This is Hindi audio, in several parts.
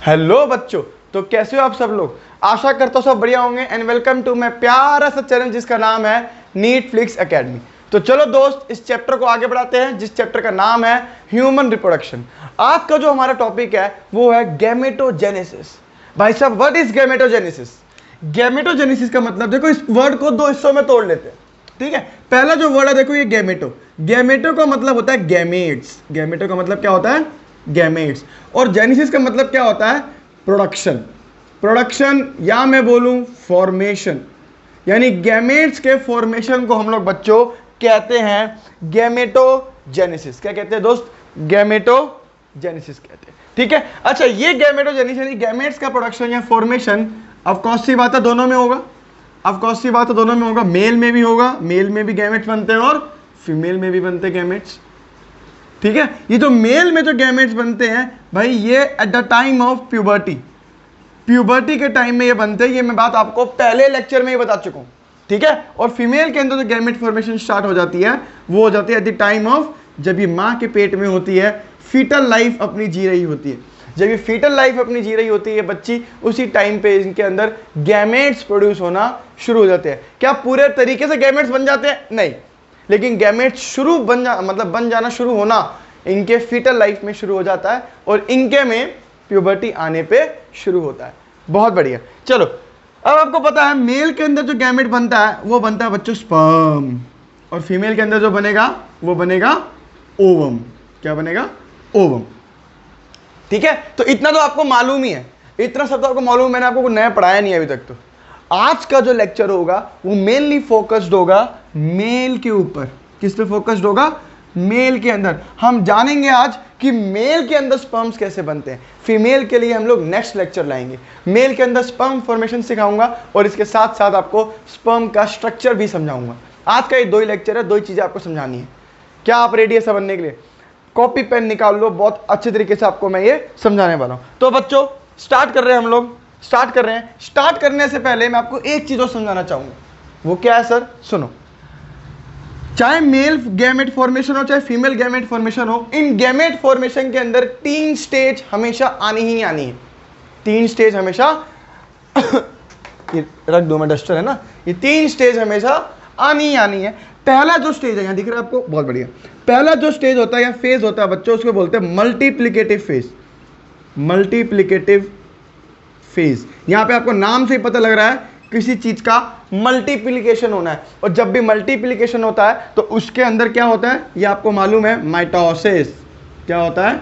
हेलो बच्चों, तो कैसे हो आप सब लोग। आशा करता हूँ सब बढ़िया होंगे एंड वेलकम टू माय प्यारा सा चैनल जिसका नाम है नीट फ्लिक्स एकेडमी। तो चलो दोस्त, इस चैप्टर को आगे बढ़ाते हैं जिस चैप्टर का नाम है ह्यूमन रिप्रोडक्शन। आज का जो हमारा टॉपिक है वो है गैमेटोजेनेसिस। भाई साहब, व्हाट इज गैमेटोजेनेसिस? गैमेटोजेनेसिस का मतलब, देखो इस वर्ड को दो हिस्सों में तोड़ लेते हैं, ठीक है। पहला जो वर्ड है देखो, ये गैमेटो। गैमेटो का मतलब होता है गैमेट्स। गैमेटो का मतलब क्या होता है? गैमेट्स। और जेनेसिस का मतलब क्या होता है? प्रोडक्शन। प्रोडक्शन या मैं बोलूं फॉर्मेशन, यानी गैमेट्स के फॉर्मेशन को हम लोग बच्चों कहते हैं गैमेटोजेनेसिस। क्या कहते हैं दोस्त? गैमेटोजेनेसिस कहते हैं, ठीक है। अच्छा, ये गैमेटोजेनेसिस यानी गैमेट्स का प्रोडक्शन या फॉर्मेशन, ऑफ कोर्स सी बात है दोनों में होगा। ऑफ कोर्स सी बात है दोनों में होगा। मेल में भी होगा, मेल में भी गैमेट्स बनते हैं और फीमेल में भी बनते हैं गैमेट्स, ठीक है। ये जो मेल में जो गैमेट्स बनते हैं भाई, ये at the time of puberty, puberty के टाइम में ये बनते हैं। ये मैं बात आपको पहले लेक्चर में ही बता चुका हूं, ठीक है। और फीमेल के अंदर जो गैमेट फॉर्मेशन स्टार्ट हो जाती है वो हो जाती है एट द टाइम ऑफ, जब ये माँ के पेट में होती है, फीटल लाइफ अपनी जी रही होती है। जब ये फीटल लाइफ अपनी जी रही होती है बच्ची, उसी टाइम पे इनके अंदर गैमेट्स प्रोड्यूस होना शुरू हो जाते हैं। क्या पूरे तरीके से गैमेट्स बन जाते हैं? नहीं, लेकिन गैमेट्स बन जाना शुरू होना इनके फीटल लाइफ में शुरू हो जाता है और इनके में प्यूबर्टी आने पे शुरू होता है। बहुत बढ़िया। चलो, अब आपको पता है मेल के अंदर जो गैमेट बनता है वो बनता है बच्चों स्पर्म, और फीमेल के अंदर जो बनेगा वो बनेगा ओवम। क्या बनेगा? ओवम, ठीक है। तो इतना तो आपको मालूम ही है, इतना सब तो आपको मालूम है, मैंने आपको नया पढ़ाया नहीं अभी तक। तो आज का जो लेक्चर होगा वो मेनली फोकस्ड होगा मेल के ऊपर। किस पे फोकस्ड होगा? मेल के अंदर। हम जानेंगे आज कि मेल के अंदर स्पर्म्स कैसे बनते हैं। फीमेल के लिए हम लोग नेक्स्ट लेक्चर लाएंगे। मेल के अंदर स्पर्म फॉर्मेशन सिखाऊंगा और इसके साथ साथ आपको स्पर्म का स्ट्रक्चर भी समझाऊंगा। आज का ये दो ही लेक्चर है, दो ही चीजें आपको समझानी है। क्या आप रेडी है समझने के लिए? कॉपी पेन निकाल लो, बहुत अच्छे तरीके से आपको मैं ये समझाने वाला हूं। तो बच्चों स्टार्ट कर रहे हैं, हम लोग स्टार्ट कर रहे हैं। स्टार्ट करने से पहले मैं आपको एक चीज और समझाना चाहूंगा। वो क्या है सर? सुनो, चाहे मेल गैमेट फॉर्मेशन हो चाहे फीमेल गैमेट फॉर्मेशन हो, इन गैमेट फॉर्मेशन के अंदर तीन स्टेज हमेशा आनी ही आनी है। तीन स्टेज हमेशा ये रख दो, मैं डस्टर है ना, ये तीन स्टेज हमेशा आनी ही आनी है। पहला जो स्टेज है, यहां दिख रहा है आपको, बहुत बढ़िया। पहला जो स्टेज होता है या फेज होता है बच्चों, उसको बोलते हैं मल्टीप्लिकेटिव फेज। मल्टीप्लिकेटिव फेज, यहां पे आपको नाम से ही पता लग रहा है किसी चीज का मल्टीप्लिकेशन होना है। और जब भी मल्टीप्लिकेशन होता है तो उसके अंदर क्या होता है ये आपको मालूम है, माइटोसिस। क्या होता है?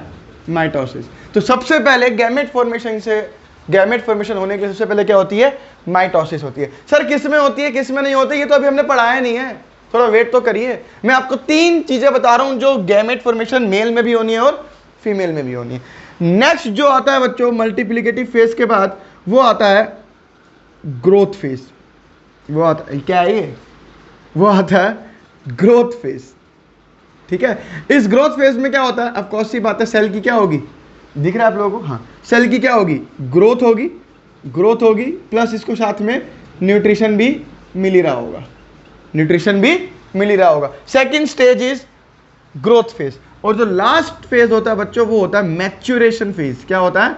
माइटोसिस। तो सबसे पहले गैमेट फॉर्मेशन होने के सबसे पहले क्या होती है? माइटोसिस होती है। सर किस में होती है किस में नहीं होती? ये तो अभी हमने पढ़ाया नहीं है, थोड़ा वेट तो करिए। मैं आपको तीन चीजें बता रहा हूं जो गैमेट फॉर्मेशन मेल में भी होनी है और फीमेल में भी होनी है। नेक्स्ट जो आता है बच्चों मल्टीप्लिकेटिव फेज के बाद, वो आता है ग्रोथ फेज। वो आता है, क्या है ये? वो आता है ग्रोथ फेज, ठीक है। इस ग्रोथ फेज में क्या होता है? ऑफ कोर्स सी बात है, सेल की क्या होगी? दिख रहा है आप लोगों को? हाँ, सेल की क्या होगी? ग्रोथ होगी। ग्रोथ होगी प्लस इसको साथ में न्यूट्रिशन भी मिल ही रहा होगा। न्यूट्रिशन भी मिल ही रहा होगा। Second stage is growth phase. और जो लास्ट फेज होता है बच्चों वो होता है मैच्योरेशन फेज। क्या होता है?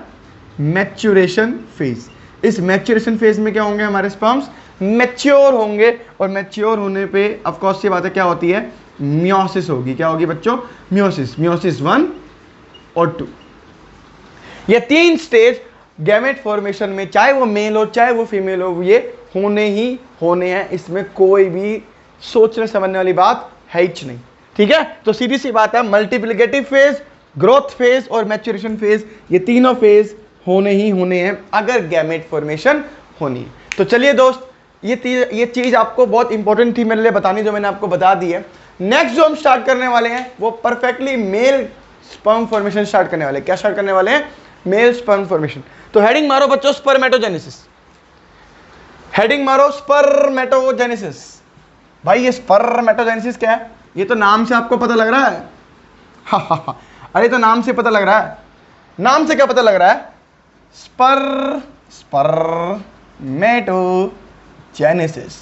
Maturation phase. इस मैच्योरेशन फेज में क्या होंगे? हमारे स्पर्म्स मैच्योर होंगे और मैच्योर होने पे ऑफ कोर्स ये बात है क्या होती है? मियोसिस होगी। क्या होगी बच्चों? मियोसिस। मियोसिस 1 और 2। ये तीन स्टेज गैमेट फॉर्मेशन में, चाहे वो मेल हो चाहे वो फीमेल हो, ये होने ही होने हैं। इसमें कोई भी सोचने समझने वाली बात है ही नहीं, ठीक है। तो सीधी सी बात है, मल्टीप्लिकेटिव फेज, ग्रोथ फेज और मैच्योरेशन फेज, ये तीनों फेज होने ही होने हैं अगर गैमेट फॉर्मेशन होनी है। तो चलिए दोस्त, ये चीज आपको बहुत इंपॉर्टेंट थी मेरे लिए बतानी, जो मैंने आपको बता दी है। नेक्स्ट जो हम स्टार्ट करने वाले हैं वो perfectly mail sperm formation start करने वाले हैं। क्या स्टार्ट करने वाले हैं? Mail sperm formation. तो हेडिंग मारो बच्चों स्पर्मेटोजेनेसिस। हेडिंग मारो स्पर्मेटोजेनेसिस। भाई ये स्पर्मेटोजेनेसिस क्या है? ये तो नाम से आपको पता लग रहा है। हा। अरे तो नाम से पता लग रहा है। नाम से क्या पता लग रहा है? स्पर्मेटोजेनेसिस।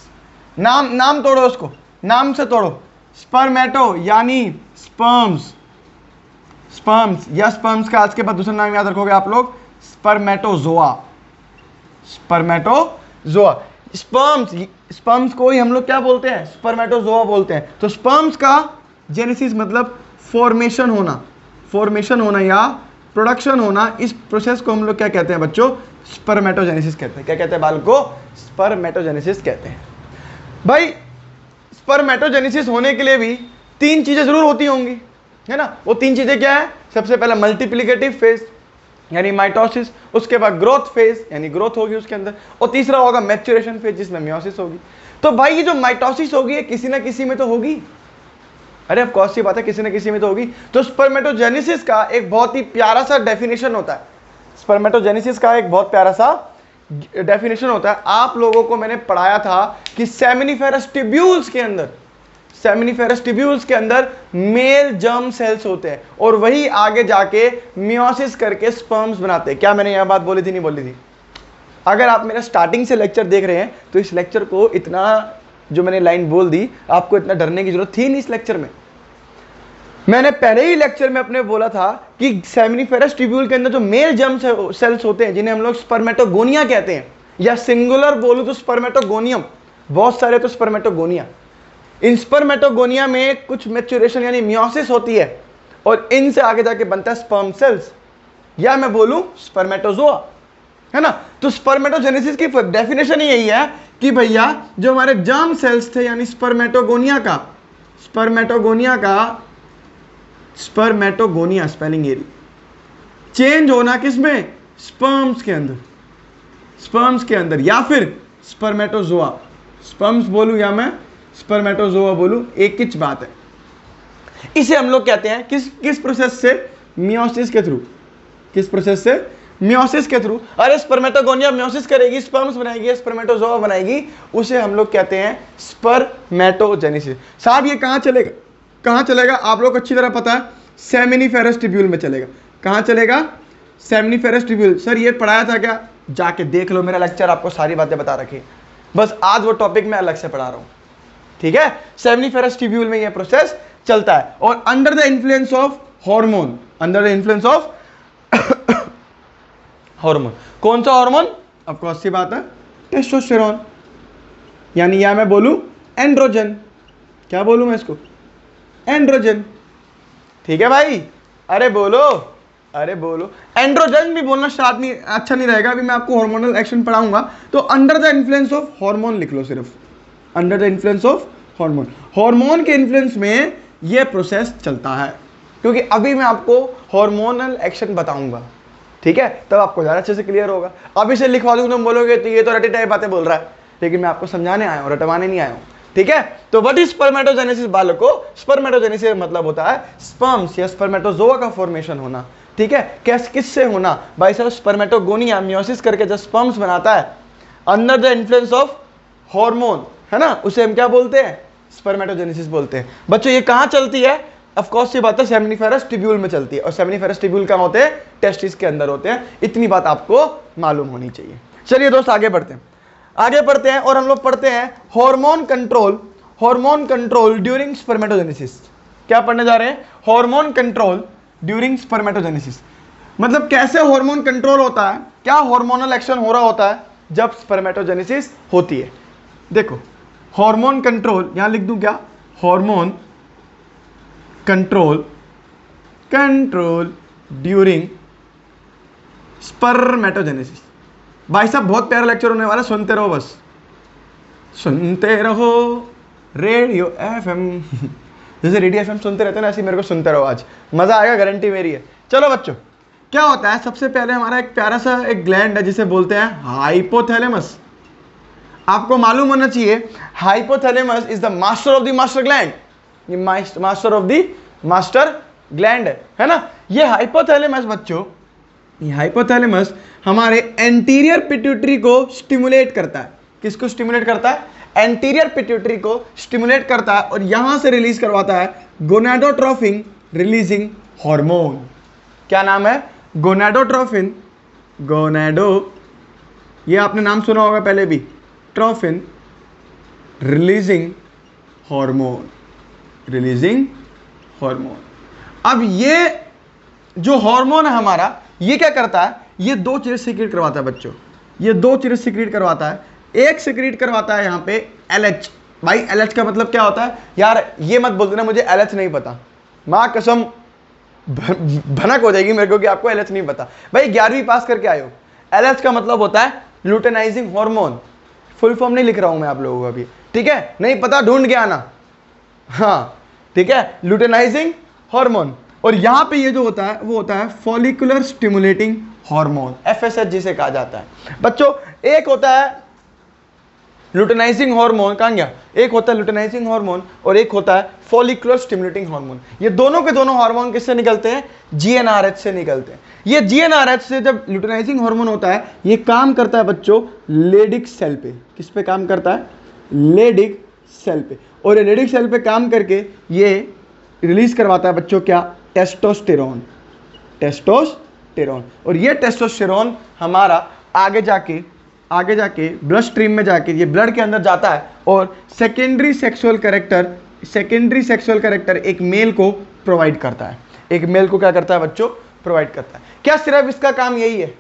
नाम तोड़ो उसको, नाम से तोड़ो। स्पर्मेटो यानी स्पर्म्स, स्पर्म्स या स्पर्म्स का आज के बाद दूसरा नाम याद रखोगे आप लोग, स्पर्मेटोजोआ। स्पर्मेटोजोआ, स्पर्म्स को ही हम लोग क्या बोलते हैं, स्पर्मेटोजोआ बोलते हैं। तो स्पर्म्स का जेनेसिस मतलब फॉर्मेशन होना या प्रोडक्शन होना, इस प्रोसेस को हम लोग क्या कहते हैं बच्चों, स्पर्मेटोजेनेसिस कहते हैं। क्या कहते हैं बाल को, स्पर्मेटोजेनेसिस कहते हैं। भाई स्पर्मेटोजेनेसिस होने के लिए भी 3 चीजें जरूर होती होंगी, है ना। वो 3 चीजें क्या है, सबसे पहला मल्टीप्लिकेटिव फेज यानी माइटोसिस, उसके बाद ग्रोथ फेज यानी ग्रोथ होगी उसके अंदर, और तीसरा होगा मैच्योरेशन फेज जिसमें मियोसिस होगी। तो भाई ये जो माइटोसिस होगी ये किसी ना किसी में तो होगी, अरे ऑफ कोर्स सी बात है, किसी ना किसी में तो होगी। तो स्पर्मेटोजेनेसिस का एक बहुत ही प्यारा सा डेफिनेशन होता है, स्पर्मेटोजेनेसिस का एक बहुत प्यारा सा डेफिनेशन होता है। आप लोगों को मैंने पढ़ाया था कि सेमिनिफेरस ट्यूब्यूल्स के अंदर मेल जर्म सेल्स होते हैं और वही आगे जाके मियोसिस करके स्पर्म्स बनाते हैं। क्या मैंने यह बात बोली थी, नहीं बोली थी? अगर आप मेरा स्टार्टिंग से लेक्चर देख रहे हैं तो इस लेक्चर को इतना, जो मैंने लाइन बोल दी, आपको इतना डरने की जरूरत थी नहीं। इस लेक्चर में मैंने पहले ही लेक्चर में अपने बोला था कि सेमिनिफेरस ट्यूब्यूल के अंदर जो मेल जर्म सेल्स होते हैं जिन्हें हम लोग स्पर्मेटोगोनिया कहते हैं, या सिंगुलर बोलूं तो स्पर्मेटोगोनियम, बहुत सारे तो स्पर्मेटोगोनिया। इन स्पर्मेटोगोनिया में कुछ मैच्योरेशन यानी मियोसिस होती है और इनसे आगे जाके बनता है स्पर्म सेल्स, या मैं बोलूं स्पर्मेटोजोआ, है ना। तो स्पर्मेटोजेनेसिस की डेफिनेशन यही है कि भैया जो हमारे जर्म सेल्स थे यानी स्पर्मेटोगोनिया स्पेलिंग एरी चेंज होना किसमें, स्पर्म्स के अंदर या फिर स्पर्मेटोजोआ, स्पर्म्स बोलूं या मैं स्पर्मेटोजोआ बोलूं, एक ही बात है। इसे हम लोग कहते हैं किस प्रोसेस से, मियोसिस के थ्रू। किस प्रोसेस से, मियोसिस के थ्रू। अरे स्पर्मेटोगोनिया मियोसिस करेगी, स्पर्म्स बनाएगी, स्पर्मेटोजोआ बनाएगी, उसे हम लोग कहते हैं स्पर्मेटोजेनेसिस। साहब ये कहां चलेगा आप लोग को अच्छी तरह पता है, सेमिनिफेरस ट्यूब्यूल में चलेगा। कहां चलेगा, सेमिनिफेरस ट्यूब्यूल। सर ये पढ़ाया था क्या, जाके देख लो, मेरा लेक्चर आपको सारी बातें बता रखी, बस आज वो टॉपिक मैं अलग से पढ़ा रहा हूं, ठीक है। सेमिनिफेरस ट्यूब्यूल में ये प्रोसेस चलता है और under the influence of hormone, hormone, कौन सा हार्मोन, ऑफ कोर्स सी बात है, टेस्टोस्टेरोन, यानी या मैं बोलूं एंड्रोजन। क्या बोलूं मैं इसको, एंड्रोजन, ठीक है भाई। अरे बोलो एंड्रोजन भी बोलना शायद नहीं अच्छा नहीं रहेगा, अभी मैं आपको हार्मोनल एक्शन पढ़ाऊंगा। तो under the influence of hormone लिख लो, सिर्फ under the influence of hormone के इन्फ्लुएंस में यह प्रोसेस चलता है, क्योंकि अभी मैं आपको हार्मोनल एक्शन बताऊंगा, ठीक है, तब आपको ज्यादा अच्छे से क्लियर होगा। अभी से लिखवा दूंगा तो बोलोगे तो ये तो रटी टाइप बातें बोल रहा है, लेकिन मैं आपको समझाने आया हूं, रटवाने नहीं आया हूं, ठीक है। तो व्हाट इज स्पर्मेटोजेनेसिस बालकों, स्पर्मेटोजेनेसिस मतलब होता है स्पर्म्स या स्पर्मेटोजोआ का फॉर्मेशन होना, ठीक है। किससे होना भाई साहब, स्पर्मेटोगोनिया मियोसिस करके जब स्पर्म्स बनाता है under the influence of hormone, है ना, उसे हम क्या बोलते हैं, स्पर्मेटोजेनेसिस बोलते हैं। बच्चों ये कहां चलती है, ऑफ कोर्स ये बात है सेमिनिफेरस ट्यूब्यूल में चलती है, और सेमिनिफेरस ट्यूब्यूल कहां होते हैं, टेस्टिस के अंदर होते हैं। इतनी बात आपको मालूम होनी चाहिए। चलिए दोस्त आगे बढ़ते हैं और हम लोग पढ़ते हैं हार्मोन कंट्रोल ड्यूरिंग स्पर्मेटोजेनेसिस। क्या पढ़ने जा रहे हैं, हार्मोन कंट्रोल ड्यूरिंग स्पर्मेटोजेनेसिस, मतलब कैसे हार्मोन कंट्रोल होता है, क्या हार्मोनल एक्शन हो रहा होता है जब स्पर्मेटोजेनेसिस होती है। देखो हार्मोन कंट्रोल, यहां लिख दूं क्या, हार्मोन कंट्रोल ड्यूरिंग स्पर्मेटोजेनेसिस। भाई साहब बहुत प्यारा लेक्चर होने वाला, सुनते रहो, बस सुनते रहो रेडियो एफएम। जैसे रेडियो एफएम सुनते रहते हैं ना, ऐसे मेरे को सुनते रहो, आज मजा आएगा, गारंटी मेरी है। चलो बच्चों क्या होता है, सबसे पहले हमारा एक प्यारा सा एक ग्लैंड है जिसे बोलते हैं हाइपोथैलेमस। आपको मालूम होना चाहिए hypothalamus is the master of the master gland, ये master of the master gland है ना। ये हाइपोथैलेमस बच्चों, ये हाइपोथैलेमस हमारे एंटीरियर पिट्यूटरी को स्टिमुलेट करता है। किसको स्टिमुलेट करता है, एंटीरियर पिट्यूटरी को स्टिमुलेट करता है और यहां से रिलीज करवाता है गोनाडोट्रोफिन रिलीजिंग हार्मोन। क्या नाम है, गोनाडोट्रोफिन, ये आपने नाम सुना होगा पहले भी, ट्रोफिन रिलीजिंग हार्मोन। अब ये जो हार्मोन है हमारा, ये क्या करता है, ये दो चीजें सीक्रेट करवाता है बच्चों, ये दो चीजें सीक्रेट करवाता है। एक सीक्रेट करवाता है यहाँ पे LH। भाई LH का मतलब क्या होता है यार, ये मत बोल देना मुझे LH नहीं पता, माँ कसम भनक हो जाएगी मेरे को कि आपको LH नहीं पता। भाई 11वीं पास करके आए हो। LH का मतलब होता है लुटेनाइजिंग हार्मोन। फुल फॉर्म नहीं लिख रहा हूं मैं आप लोगों को अभी, ठीक है, नहीं पता ढूंढ के आना। हाँ ठीक है, लुटेनाइजिंग हार्मोन। और यहां पे ये जो होता है वो होता है फॉलिकुलर स्टिमुलेटिंग हार्मोन, FSH जिसे कहा जाता है। बच्चों एक होता है लुटेनाइजिंग हार्मोन, कहां गया, एक होता है लुटेनाइजिंग हार्मोन और एक होता है फॉलिकुलर स्टिमुलेटिंग हार्मोन। ये दोनों के दोनों हार्मोन किससे निकलते हैं, GnRH से निकलते हैं। ये GnRH से जब लुटेनाइजिंग हार्मोन होता है ये काम करता है बच्चों लेडिक सेल पे। किस पे काम करता है, लेडिक सेल पे। और ये लेडिक सेल पे काम करके ये रिलीज करवाता है बच्चों क्या, टेस्टोस्टेरोन, टेस्टोस्टेरोन। और ये टेस्टोस्टेरोन हमारा आगे जाके ब्लड स्ट्रीम में जाके ये ब्लड के अंदर जाता है और सेकेंडरी सेक्सुअल कैरेक्टर एक मेल को प्रोवाइड करता है। एक मेल को क्या करता है बच्चों, प्रोवाइड करता है। क्या सिर्फ इसका काम यही है,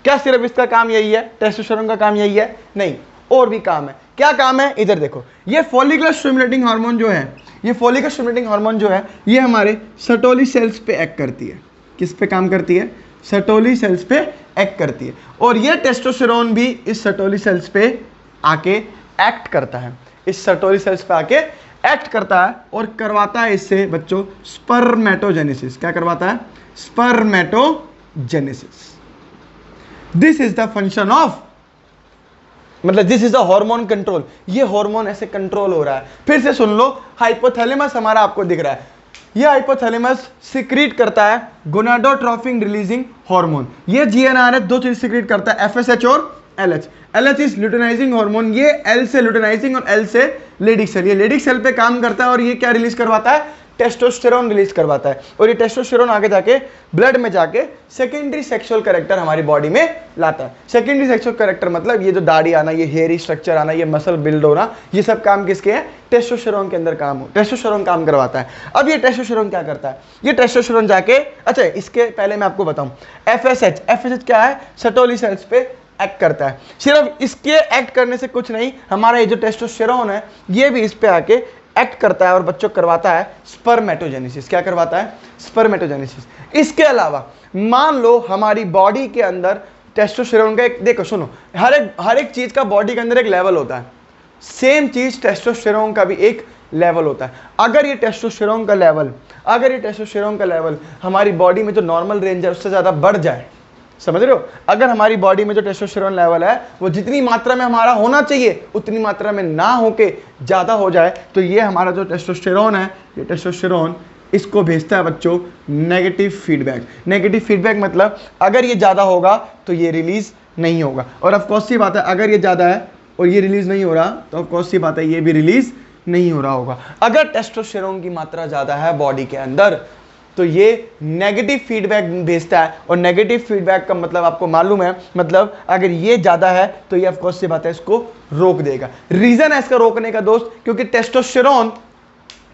क्या सिर्फ इसका काम यही है, टेस्टोस्टेरोन का काम यही है, नहीं और भी काम है। क्या काम है, इधर देखो, ये फॉलिकुलर स्टिमुलेटिंग हार्मोन जो है, ये फॉलिकुलर स्टिमुलेटिंग हार्मोन जो है ये हमारे सर्टोली सेल्स पे एक्ट करती है। किस पे काम करती है, सर्टोली सेल्स पे एक्ट करती है। और ये टेस्टोस्टेरोन भी इस सर्टोली सेल्स पे आके एक्ट करता है, इस सर्टोली सेल्स पे आके एक्ट करता है और करवाता है इससे बच्चों स्पर्मेटोजेनेसिस। क्या करवाता है, spermatogenesis. This is the function of, मतलब this is the hormone control. ये हार्मोन ऐसे कंट्रोल हो रहा है। फिर से सुन लो, हाइपोथैलेमस हमारा आपको दिख रहा है, ये हाइपोथैलेमस सिक्रीट करता है गोनाडोट्रोपिन रिलीजिंग हार्मोन। ये GnRH दो चीज सिक्रीट करता है, FSH और LH। LH इज लुटेनाइजिंग हार्मोन, ये L से लुटेनाइजिंग और L से लेडिक सेल। ये लेडिक सेल पे काम करता है और ये क्या रिलीज करवाता है, टेस्टोस्टेरोन रिलीज करवाता है। और ये टेस्टोस्टेरोन आगे जाके ब्लड में जाके सेकेंडरी सेक्सुअल कैरेक्टर हमारी बॉडी में लाता है। सेकेंडरी सेक्सुअल कैरेक्टर मतलब ये जो दाढ़ी आना, ये हेयरी स्ट्रक्चर आना, ये मसल बिल्ड होना, ये सब काम किसके हैं, टेस्टोस्टेरोन के अंदर काम हो, टेस्टोस्टेरोन काम करवाता है। अब ये टेस्टोस्टेरोन क्या करता है, ये टेस्टोस्टेरोन जाके, अच्छा इसके पहले मैं आपको बताऊं, FSH क्या है, सर्टोली सेल्स पे एक्ट करता है। सिर्फ इसके एक्ट करने से कुछ नहीं, हमारा ये जो टेस्टोस्टेरोन है ये भी इस पे आके एक्ट करता है और बच्चों करवाता है स्पर्मेटोजेनेसिस। क्या करवाता है, स्पर्मेटोजेनेसिस। इसके अलावा मान लो हमारी बॉडी के अंदर टेस्टोस्टेरोन का एक, देखो सुनो, हर एक चीज का बॉडी के अंदर एक लेवल होता है, सेम चीज टेस्टोस्टेरोन का भी एक लेवल होता है। अगर ये टेस्टोस्टेरोन का लेवल हमारी बॉडी में जो नॉर्मल रेंज है उससे ज्यादा बढ़ जाए, समझ रहे हो, अगर हमारी बॉडी में जो टेस्टोस्टेरोन लेवल है वो जितनी मात्रा में हमारा होना चाहिए उतनी मात्रा में ना होके ज्यादा हो जाए, तो ये हमारा जो टेस्टोस्टेरोन है, ये टेस्टोस्टेरोन इसको भेजता है बच्चों नेगेटिव फीडबैक। नेगेटिव फीडबैक मतलब अगर ये ज्यादा होगा तो ये रिलीज नहीं होगा। और ऑफ कोर्स सी बात है, अगर ये ज्यादा है और ये रिलीज नहीं हो रहा तो ऑफ कोर्स सी बात है ये भी रिलीज नहीं हो रहा होगा। अगर टेस्टोस्टेरोन की मात्रा ज्यादा है बॉडी के अंदर तो ये नेगेटिव फीडबैक भेजता है। और नेगेटिव फीडबैक का मतलब आपको मालूम है, मतलब अगर ये ज्यादा है तो ये ऑफ कोर्स सी बात है इसको रोक देगा। रीजन है इसका रोकने का दोस्त, क्योंकि टेस्टोस्टेरोन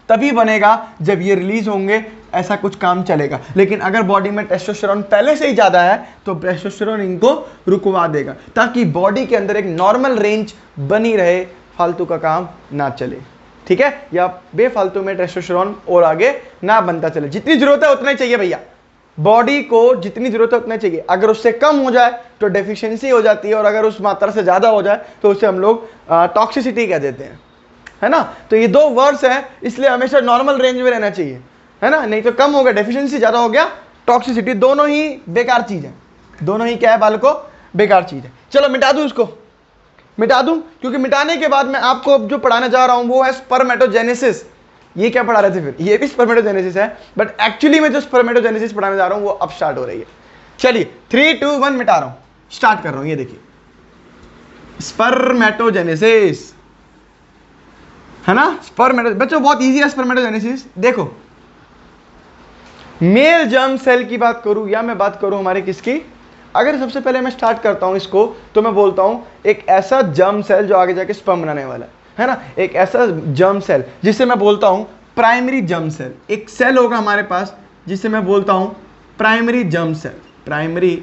तभी बनेगा जब ये रिलीज होंगे, ऐसा कुछ काम चलेगा। लेकिन अगर बॉडी में टेस्टोस्टेरोन पहले से ही ज्यादा है तो टेस्टोस्टेरोन इनको रुकवा देगा ताकि बॉडी के अंदर एक नॉर्मल रेंज बनी रहे, फालतू का काम ना चले, ठीक है, या बेफालतू में टेस्टोस्टेरोन और आगे ना बनता चले। जितनी जरूरत है उतना ही चाहिए भैया, बॉडी को जितनी जरूरत है उतना चाहिए। अगर उससे कम हो जाए तो डेफिशिएंसी हो जाती है, और अगर उस मात्रा से ज्यादा हो जाए तो उसे हम लोग टॉक्सिसिटी कह देते हैं, है ना। तो ये दो वर्ड्स हैं, इसलिए हमेशा नॉर्मल रेंज में रहना चाहिए, है ना, नहीं तो कम हो गया डेफिशिएंसी, ज्यादा हो गया टॉक्सिसिटी, दोनों ही बेकार चीज है, दोनों ही क्या है बालको, बेकार चीज है। चलो मिटा दूं इसको, मिटा दूं, क्योंकि मिटाने के बाद मैं आपको जो पढ़ाने जा रहा हूं वो है स्पर्मेटोजेनेसिस। ये क्या पढ़ा रहे थे फिर, ये भी स्पर्मेटोजेनेसिस है, बट एक्चुअली मैं जो स्पर्मेटोजेनेसिस पढ़ाने जा रहा हूं वो अब स्टार्ट हो रही है। चलिए 3 2 1 मिटा रहा हूं, स्टार्ट कर रहा हूं। ये देखिए स्पर्मेटोजेनेसिस, है ना, स्पर्मेटो, बच्चों बहुत इजी है स्पर्मेटोजेनेसिस। देखो मेल जर्म सेल की बात करूं या मैं बात करूं हमारे किसकी, अगर सबसे पहले मैं स्टार्ट करता हूं इसको तो मैं बोलता हूं एक ऐसा जर्म सेल जो आगे जाके स्पर्म बनाने वाला है ना, एक ऐसा जर्म सेल जिसे मैं बोलता हूं प्राइमरी जर्म सेल। एक सेल होगा हमारे पास जिसे मैं बोलता हूं primary germ cell, primary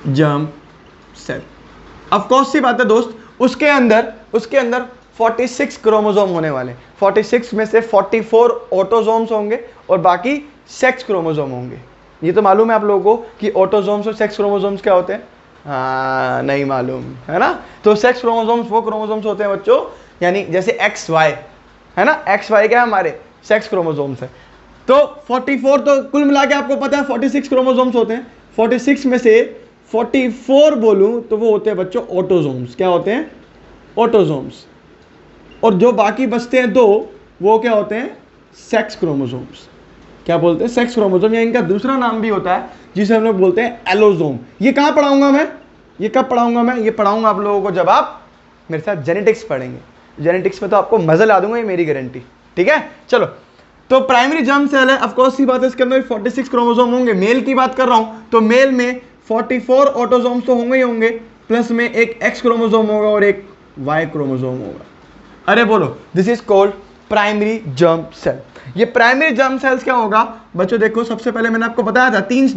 germ cell. Of course सी बात है दोस्त, उसके अंदर 46 क्रोमोसोम होने वाले, 46 में से 44 ऑटोसोम्स होंगे और बाकी सेक्स क्रोमोसोम होंगे। ये तो मालूम है आप लोगों को कि ऑटोसोम्स और सेक्स क्रोमोसोम्स क्या होते हैं? हाँ, नहीं मालूम है ना। तो सेक्स क्रोमोसोम्स वो क्रोमोसोम्स होते हैं बच्चों, यानी जैसे XY है ना, XY क्या है हमारे सेक्स क्रोमोसोम्स है। तो 44 तो कुल मिला के आपको पता है 46 क्रोमोसोम्स होते हैं। 46 में से 44 बोलूं तो वो होते हैं बच्चों ऑटोसोम्स। क्या होते हैं? ऑटोसोम्स। और जो बाकी बचते हैं दो, वो क्या होते हैं? Sex chromosomes. क्या बोलते हैं? सेक्स क्रोमोसोम, या इनका दूसरा नाम भी होता है जिसे हम लोग बोलते हैं एलोसोम। ये कहाँ पढ़ाऊंगा मैं? ये कब पढ़ाऊंगा मैं? ये पढ़ाऊंगा आप लोगों को जब आप मेरे साथ जेनेटिक्स पढ़ेंगे। जेनेटिक्स में तो आपको मजा ला दूंगा, ये मेरी गारंटी। ठीक है, चलो। तो प्राइमरी जर्म सेल है, ऑफ कोर्स सी बात है, इसके अंदर 46 क्रोमोसोम होंगे। मेल की बात कर रहा हूं तो मेल में 44 ऑटोसोम्स तो होंगे ही होंगे, प्लस में एक एक्स क्रोमोसोम होगा और एक वाई क्रोमोसोम होगा। अरे बोलो, this is called primary germ cell. ये प्राइमरी जर्म सेल्स क्या होगा बच्चों? देखो, सबसे पहले मैंने आपको बताया था तीन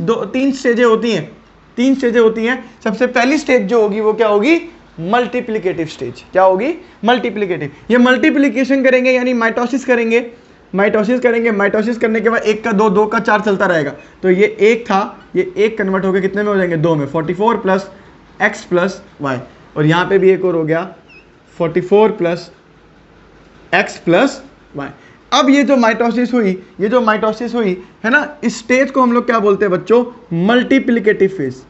स्टेजें होती हैं। 3 स्टेजें होती हैं। सबसे पहली स्टेज जो होगी वो क्या होगी? Multiplicative stage. क्या होगी? मल्टीप्लिकेटिव। ये मल्टीप्लिकेशन करेंगे यानी माइटोसिस करेंगे। माइटोसिस करने के बाद 1 का 2, 2 का 4 चलता रहेगा। तो ये 1 था, ये 1 कन्वर्ट होकर कितने में हो जाएंगे? 2 में। 44 प्लस एक्स प्लस वाई। और यहाँ पे भी एक और हो गया 44 प्लस एक्स प्लस वाई। अब ये जो माइटोसिस हुई है ना, इस स्टेज को हम लोग क्या बोलते हैं बच्चों? Multiplicative phase.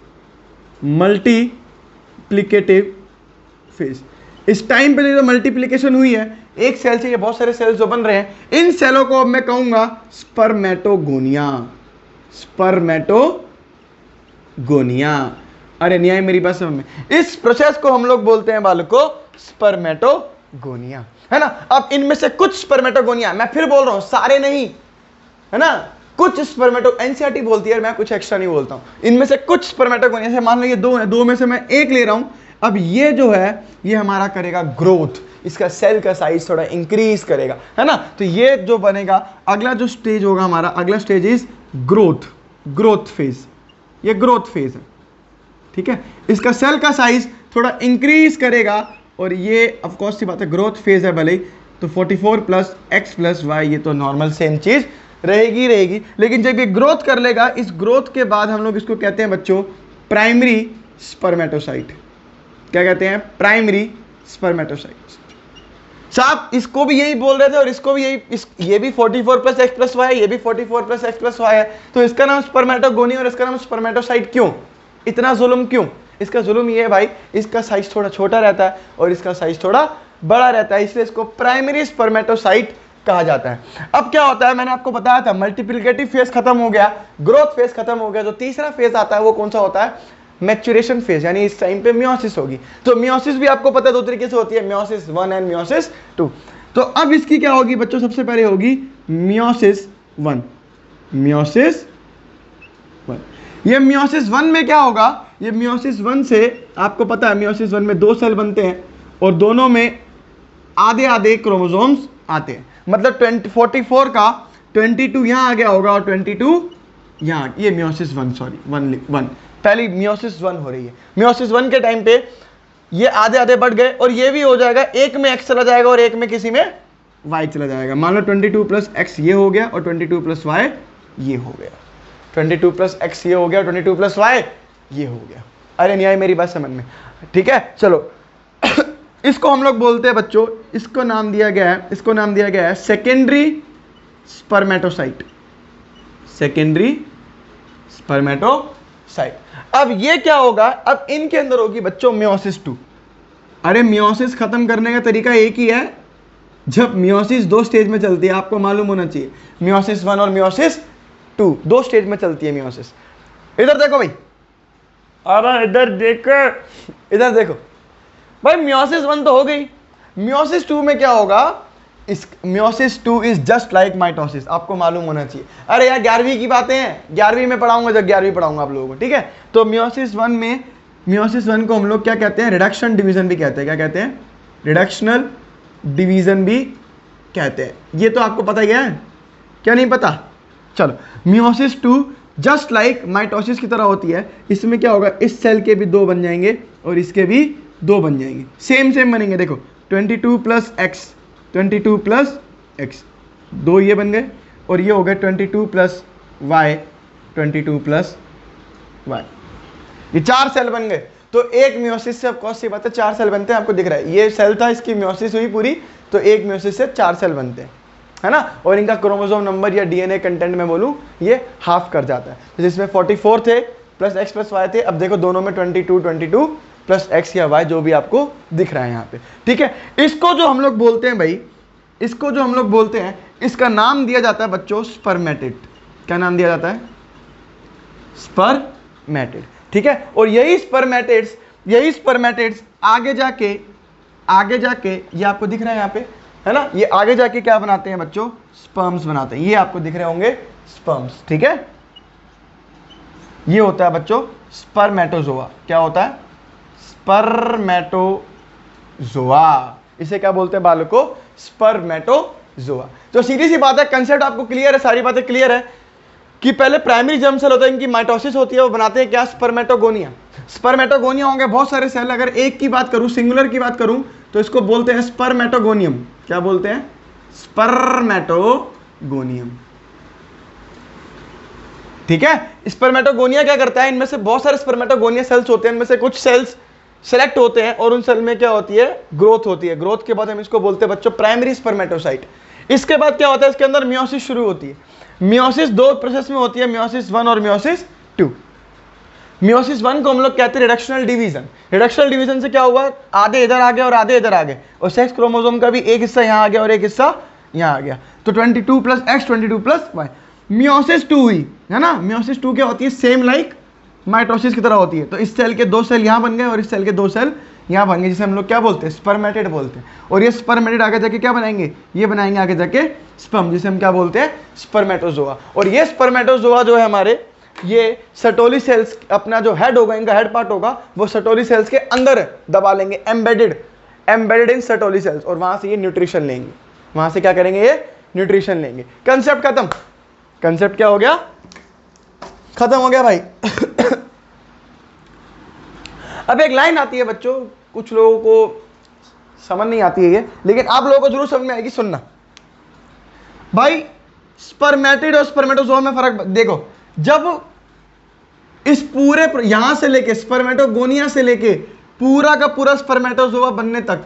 Multiplicative phase. इस टाइम पे जो मल्टीप्लिकेशन हुई है, एक सेल से ये बहुत सारे सेल्स जो बन रहे हैं, इन सेलों को अब मैं कहूंगा स्पर्मेटोगोनिया। स्पर्मेटोगोनिया। अरे न्याय मेरी बात समझ में। इस प्रोसेस को हम लोग बोलते हैं बालकों स्पर्मेटोगोनिया, है ना। अब इनमें से कुछ स्पर्मेटोगोनिया, मैं फिर बोल रहा हूं सारे नहीं, है ना, कुछ स्पर्मेटो, एनसीईआरटी बोलती है, मैं कुछ एक्स्ट्रा नहीं बोलता हूं। इनमें से कुछ स्पर्मेटोगोनिया से मान लो ये 2 है, 2 में से मैं 1 ले रहा हूं। अब ये जो है ये हमारा करेगा ग्रोथ, इसका सेल का साइज थोड़ा इंक्रीज करेगा, है ना। तो ये जो बनेगा, अगला जो स्टेज होगा हमारा, अगला स्टेज इज ग्रोथ फेज। ये ग्रोथ फेज है, ठीक है। इसका सेल का साइज थोड़ा इंक्रीज करेगा और ये ऑफ कोर्स सी बात है ग्रोथ फेज है भले ही। तो 44 प्लस एक्स प्लस वाई, ये तो नॉर्मल सेम चीज रहेगी। लेकिन जब ये ग्रोथ कर लेगा, इस ग्रोथ के बाद हम लोग इसको कहते हैं बच्चों प्राइमरी स्पर्मेटोसाइट। क्या कहते हैं? Primary spermatocyte. साहब इसको भी यही बोल रहे थे और इसको भी यही, ये भी 44 प्लस एक्स प्लस वाई, ये भी 44 प्लस एक्स प्लस वाई है। तो इसका नाम स्पर्मेटोगोनी और इसका नाम स्पर्मेटोसाइट क्यों? इतना जुल्म क्यों? इसका जुल्म ये है भाई, इसका साइज थोड़ा छोटा रहता है और इसका साइज थोड़ा बड़ा रहता है, इसलिए इसको प्राइमरी स्पर्मेटोसाइट कहा जाता है। अब क्या होता है, मैंने आपको बताया था मल्टीप्लिकेटिव फेज खत्म हो गया, ग्रोथ फेज खत्म हो गया। जो तीसरा फेज आता है वो कौन सा होता है? मैच्योरेशन फेज, यानी इस टाइम पे मियोसिस होगी। तो मियोसिस भी आपको पता है 2 तरीके से होती है, मियोसिस 1 एंड मियोसिस 2। तो अब इसकी क्या होगी बच्चों? सबसे पहले होगी मियोसिस 1। मियोसिस 1। ये मियोसिस 1 में क्या होगा? ये मियोसिस 1 से आपको पता है मियोसिस 1 में 2 सेल बनते हैं और दोनों में आधे आधे क्रोमोसोम्स आते हैं। मतलब 44 का 22 यहां आ गया होगा और 22 यहां। ये मियोसिस 1, सॉरी 1 पहली मियोसिस 1 हो रही है। मियोसिस 1 के टाइम पे ये आधे आधे बढ़ गए और ये भी हो जाएगा, एक में एक्स चला जाएगा और एक में किसी में वाई चला जाएगा। मान लो 22 प्लस एक्स ये हो गया और 22 प्लस वाई ये हो गया। 22 प्लस एक्स ये हो गया, 22 प्लस वाई ये हो गया। अरे न्याय मेरी बात समझ में, ठीक है। चलो इसको हम लोग बोलते हैं बच्चों, इसको नाम दिया गया है सेकेंडरी स्पर्मेटोसाइट। Secondary spermatocyte. अब ये क्या होगा? अब इनके अंदर होगी बच्चों मियोसिस 2। अरे मियोसिस खत्म करने का तरीका एक ही है, जब मियोसिस 2 स्टेज में चलती है, आपको मालूम होना चाहिए। मियोसिस 1 और मियोसिस 2 2 स्टेज में चलती है मियोसिस। इधर देखो भाई, अरे इधर देखो भाई, मियोसिस 1 तो हो गई। मियोसिस 2 में क्या होगा? इस meiosis 2 is just like mitosis, आपको मालूम होना चाहिए। अरे यार 11वीं की बातें हैं, 11वीं में पढ़ाऊंगा, जब 11वीं पढ़ाऊंगा आप लोगों को, ठीक है। तो मियोसिस 1 को हम लोग क्या कहते हैं? रिडक्शन डिवीजन भी कहते हैं। क्या कहते हैं? रिडक्शनल डिवीजन भी कहते हैं। ये तो आपको पता ही है, क्या नहीं पता? चलो, मियोसिस 2 जस्ट लाइक माइटोसिस की तरह होती है। इसमें क्या होगा, इस सेल के भी 2 बन जाएंगे और इसके भी 2 बन जाएंगे, सेम बनेंगे। देखो 22 प्लस एक्स, 22 प्लस एक्स, 2 ये बन गए और ये हो गए 22 प्लस वाई, 22 प्लस वाई, ये 4 सेल बन गए। तो एक मियोसिस से ऑफकोर्स सी बात है 4 सेल बनते हैं, आपको दिख रहा है ये सेल था, इसकी मियोसिस हुई पूरी, तो एक मियोसिस से 4 सेल बनते हैं, है ना। और इनका क्रोमोसोम नंबर या डीएनए कंटेंट में बोलूं ये हाफ कर जाता है। तो जिसमें 44 थे प्लस एक्स प्लस वाई थे, अब देखो दोनों में 22 प्लस एक्स या वाई जो भी आपको दिख रहा है यहाँ पे, ठीक है। इसको जो हम लोग बोलते हैं भाई, इसको जो हम लोग बोलते हैं, इसका नाम दिया जाता है बच्चों स्पर्मेटिड। क्या नाम दिया जाता है, स्पर्मेटिड, ठीक है। और यही स्पर्मेटिड्स आगे जाके ये आपको दिख रहा है यहाँ पे, है ना, ये आगे जाके क्या बनाते हैं बच्चों, स्पर्म्स बनाते हैं। ये आपको दिख रहे होंगे स्पर्म्स, ठीक है। ये होता है बच्चों स्पर्मेटोजोआ। क्या होता है, स्पर्मेटोजोआ। इसे क्या बोलते हैं बालकों, स्पर्मेटोजोआ। तो सीधी सी बात है, कंसेप्ट आपको क्लियर है, सारी बातें क्लियर है कि पहले प्राइमरी जर्म सेल होता है, इनकी माइटोसिस होती है, वो बनाते हैं क्या, स्पर्मेटोगोनिया। स्पर्मेटोगोनिया होंगे बहुत सारे सेल, अगर एक की बात करूं, सिंगुलर की बात करूं, तो इसको बोलते हैं स्पर्मेटोगोनियम। क्या बोलते हैं, स्पर्मेटोगोनियम, ठीक है। स्पर्मेटोगोनिया क्या करता है, इनमें से बहुत सारे स्पर्मेटोगोनिया सेल्स होते हैं, इनमें से कुछ सेल्स सेलेक्ट होते हैं और उन सेल में क्या होती है, ग्रोथ होती है। ग्रोथ के बाद हम इसको बोलते हैं बच्चों प्राइमरी स्पर्मेटोसाइट। इसके बाद क्या होता है, इसके अंदर मियोसिस शुरू होती है। मियोसिस 2 प्रोसेस में होती है, मियोसिस 1 और मियोसिस 2। मियोसिस 1 को हम लोग कहते हैं रिडक्शनल डिवीजन। रिडक्शनल डिवीजन से क्या हुआ, आधे इधर आ गए और आधे इधर आ गए, और सेक्स क्रोमोसोम का भी एक हिस्सा यहाँ आ गया और एक हिस्सा यहाँ आ गया, तो 22 plus X, 22 plus Y. Meiosis 2 हुई, है ना। मियोसिस 2 क्या होती है, सेम लाइक माइटोसिस की तरह होती है। तो इस सेल के 2 सेल यहाँ बन गए और इस सेल के 2 सेल यहाँ बन गए, जिसे हम लोग क्या बोलते हैं, स्पर्मेटिड बोलते हैं। और ये स्पर्मेटिड आगे जाके क्या बनाएंगे, ये बनाएंगे आगे जाके स्पर्म, जिसे हम क्या बोलते हैं, स्पर्मेटोजोआ। और ये स्पर्मेटोजोआ जो है हमारे, ये सटोली सेल्स, अपना जो हेड होगा, इनका हेड पार्ट होगा, वो सटोली सेल्स के अंदर दबा लेंगे, एम्बेडेड इन सटोली सेल्स, और वहां से ये न्यूट्रिशन लेंगे। वहां से क्या करेंगे, ये न्यूट्रिशन लेंगे। कंसेप्ट खत्म। कंसेप्ट क्या हो गया, खत्म हो गया भाई। अब एक लाइन आती है बच्चों, कुछ लोगों को समझ नहीं आती है ये, लेकिन आप लोगों को जरूर समझ में आएगी, सुनना भाई। स्पर्मेटिड और स्पर्मेटोजोआ में फर्क देखो। जब इस पूरे यहां से लेके स्पर्मेटोगोनिया से लेके पूरा का पूरा स्पर्मेटोजोआ बनने तक,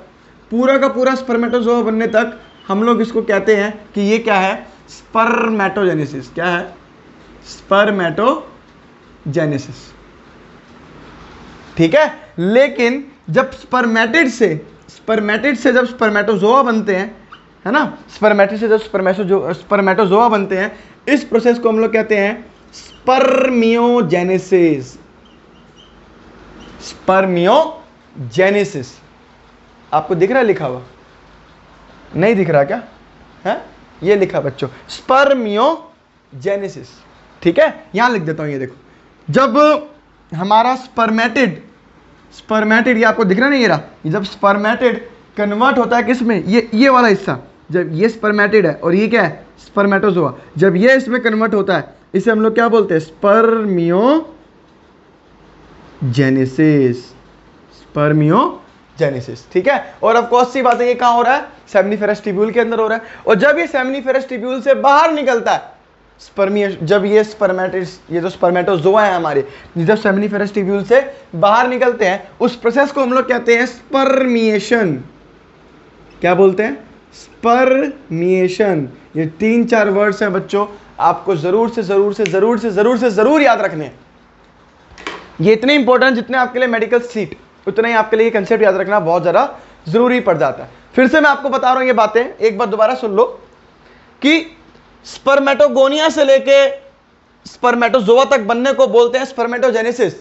पूरा का पूरा स्पर्मेटोजोआ बनने तक हम लोग इसको कहते हैं कि ये क्या है, स्पर्मेटोजेनेसिस। क्या है, स्पर्मेटोजेनेसिस, ठीक है। लेकिन जब स्पर्मेटिड से जब स्पर्मेटोजोआ बनते हैं, है ना, स्पर्मेटिड से जब स्पर्मेटोजोआ बनते हैं, इस प्रोसेस को हम लोग कहते हैं स्पर्मियोजेनेसिस। स्पर्मियोजेनेसिस आपको दिख रहा है लिखा हुआ, नहीं दिख रहा क्या है, ये लिखा बच्चों स्पर्मियोजेनेसिस, ठीक है। यहां लिख देता हूं, ये देखो, जब हमारा स्पर्मेटिड ये आपको दिख रहा नहीं, ये रहा, जब स्पर्मेटिड कन्वर्ट होता है किस में, ये वाला हिस्सा, जब ये स्पर्मेटिड है और ये क्या है, स्पर्मेटोजोआ, जब ये इसमें कन्वर्ट होता है, इसे हम लोग क्या बोलते हैं, स्पर्मियोजेनेसिस, ठीक है। और ऑफ कोर्स सी बात है, ये कहां हो रहा है, सेमनीफेरस ट्यूब्यूल के अंदर हो रहा है। और जब ये सेमनीफेरस ट्यूब्यूल से बाहर निकलता है, जब ये जो स्पर्मेटोजोआ है हमारे, जब सेमनीफेरस ट्यूब्यूल से बाहर निकलते हैं, उस प्रोसेस को हम लोग कहते हैं स्पर्मिएशन। क्या बोलते हैं, स्पर्मिएशन। ये 3-4 वर्ड्स हैं बच्चों, आपको जरूर याद रखने हैं। ये इतने इंपॉर्टेंट जितने आपके लिए मेडिकल सीट, उतना ही आपके लिए कंसेप्ट याद रखना बहुत ज़्यादा जरूरी पड़ जाता है। फिर से मैं आपको बता रहा हूं ये बातें, एक बार दोबारा सुन लो कि स्पर्मेटोगोनिया से लेके स्पर्मेटोजोआ तक बनने को बोलते हैं स्पर्मेटोजेनेसिस,